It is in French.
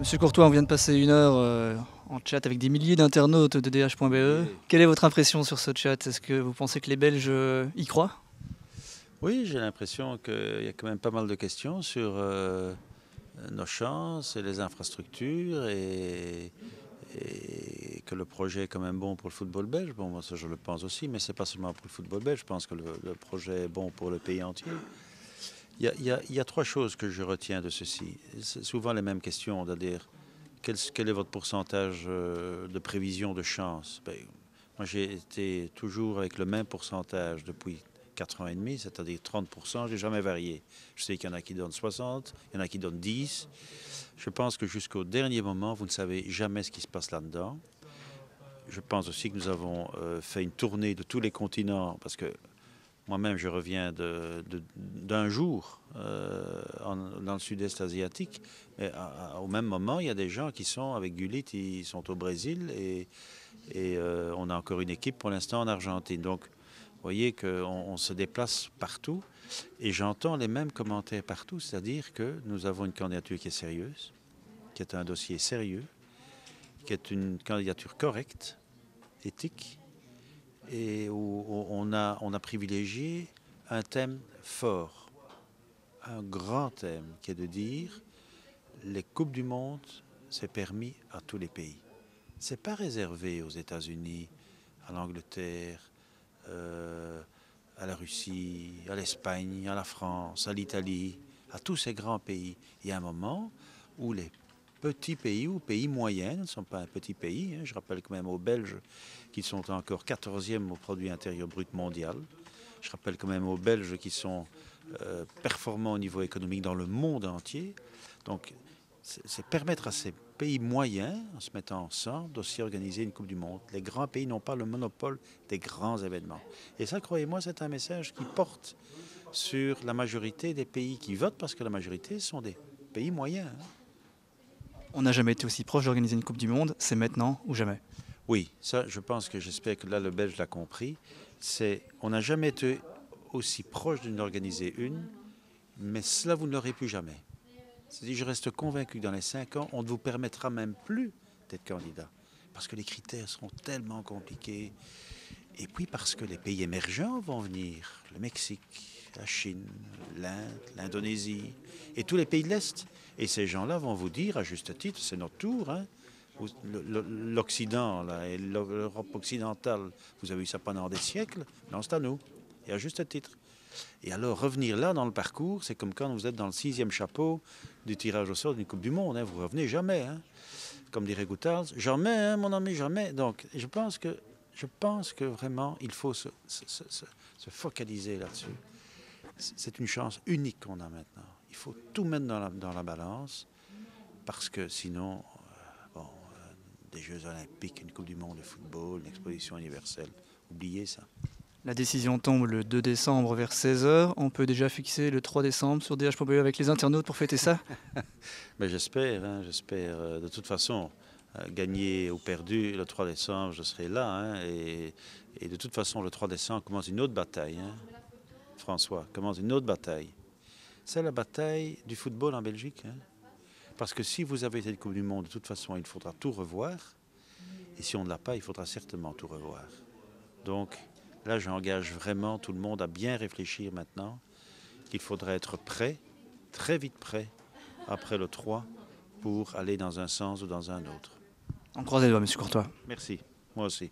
Monsieur Courtois, on vient de passer une heure en chat avec des milliers d'internautes de DH.be. Oui, Quelle est votre impression sur ce chat? Est-ce que vous pensez que les Belges y croient? oui, j'ai l'impression qu'il y a quand même pas mal de questions sur nos chances et les infrastructures et que le projet est quand même bon pour le football belge. Bon, moi ça je le pense aussi, mais c'est pas seulement pour le football belge. Je pense que le projet est bon pour le pays entier. Il y a trois choses que je retiens de ceci. C'est souvent les mêmes questions, c'est-à-dire quel est votre pourcentage de prévision de chance? Ben, moi j'ai été toujours avec le même pourcentage depuis 4 ans et demi, c'est-à-dire 30%, j'ai jamais varié. Je sais qu'il y en a qui donnent 60, il y en a qui donnent 10. Je pense que jusqu'au dernier moment, vous ne savez jamais ce qui se passe là-dedans. Je pense aussi que nous avons fait une tournée de tous les continents, parce que moi-même, je reviens d'un jour dans le sud-est asiatique. Et au même moment, il y a des gens qui sont avec Gullit, ils sont au Brésil et on a encore une équipe pour l'instant en Argentine. Donc, vous voyez qu'on se déplace partout et j'entends les mêmes commentaires partout, c'est-à-dire que nous avons une candidature qui est sérieuse, qui est un dossier sérieux, qui est une candidature correcte, éthique, et où on a privilégié un thème fort, un grand thème, qui est de dire les Coupes du Monde, c'est permis à tous les pays. Ce n'est pas réservé aux États-Unis, à l'Angleterre, à la Russie, à l'Espagne, à la France, à l'Italie, à tous ces grands pays. Il y a un moment où les petits pays ou pays moyens ne sont pas un petit pays. Je rappelle quand même aux Belges qui sont encore 14e au produit intérieur brut mondial. Je rappelle quand même aux Belges qui sont performants au niveau économique dans le monde entier. Donc, c'est permettre à ces pays moyens, en se mettant ensemble, d'aussi organiser une Coupe du Monde. Les grands pays n'ont pas le monopole des grands événements. Et ça, croyez-moi, c'est un message qui porte sur la majorité des pays qui votent, parce que la majorité sont des pays moyens. On n'a jamais été aussi proche d'organiser une Coupe du Monde, c'est maintenant ou jamais. Oui, ça, je pense que j'espère que là, le Belge l'a compris. On n'a jamais été aussi proche d'en organiser une, mais cela, vous ne l'aurez plus jamais. C'est-à-dire, je reste convaincu que dans les 5 ans, on ne vous permettra même plus d'être candidat. Parce que les critères seront tellement compliqués. Et puis parce que les pays émergents vont venir. Le Mexique, la Chine, l'Inde, l'Indonésie et tous les pays de l'Est. Et ces gens-là vont vous dire, à juste titre, c'est notre tour. L'Occident et l'Europe occidentale, vous avez eu ça pendant des siècles. Non, c'est à nous. Et à juste titre. Et alors, revenir là dans le parcours, c'est comme quand vous êtes dans le 6e chapeau du tirage au sort d'une Coupe du Monde. Vous ne revenez jamais. Comme dirait Goutard, jamais, mon ami, jamais. Donc, je pense que vraiment, il faut se focaliser là-dessus. C'est une chance unique qu'on a maintenant. Il faut tout mettre dans la balance, parce que sinon, des Jeux Olympiques, une Coupe du Monde de football, une exposition universelle, oubliez ça. La décision tombe le 2 décembre vers 16 heures. On peut déjà fixer le 3 décembre sur DH.be avec les internautes pour fêter ça. Mais j'espère. De toute façon, gagné ou perdu, le 3 décembre, je serai là. Et de toute façon, le 3 décembre commence une autre bataille. François, commence une autre bataille. C'est la bataille du football en Belgique. Parce que si vous avez cette Coupe du Monde, de toute façon, il faudra tout revoir. Et si on ne l'a pas, il faudra certainement tout revoir. Donc là, j'engage vraiment tout le monde à bien réfléchir maintenant qu'il faudrait être prêt, très vite prêt, après le 3, pour aller dans un sens ou dans un autre. On croise les doigts, monsieur Courtois. Merci, moi aussi.